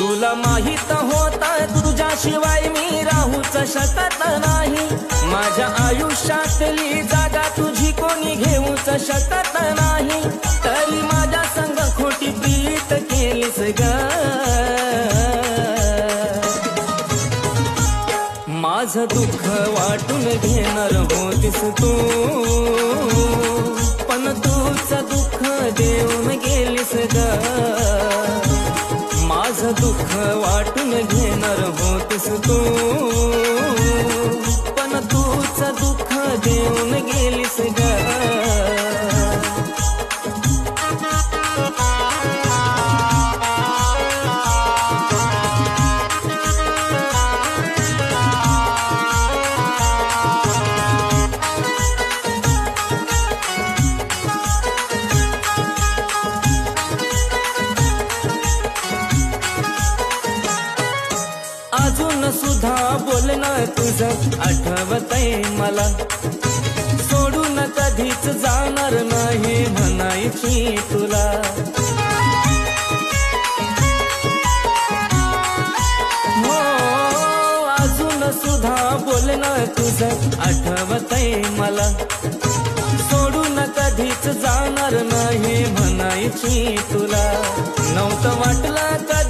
तुला माहित होता तुझ्याशिवाय मी राहूच शकत नाही। माझ्या आयुष्यातली जागा तुझी कोणी घेऊच शकत नाही। तरी माझ्या संग खोटी प्रीत केलीस ग। माझं दुःख वाटून घेणार होतीस तू, पण तूच दुःख देऊन गेलीस ग। माझं दुःख वाटून घेणार होतीस तू, पण तूच दुःख देऊन गेलीस ग। अजून सुद्धा बोलणं तुझं आठवतंय मला, सोडून कधीच जाणार नाही म्हणायची तुला। हो अजून सुद्धा बोलणं तुझं आठवतंय मला, सोडून कधीच जाणार नाही म्हणायची तुला। नव्हतं वाटलं कधी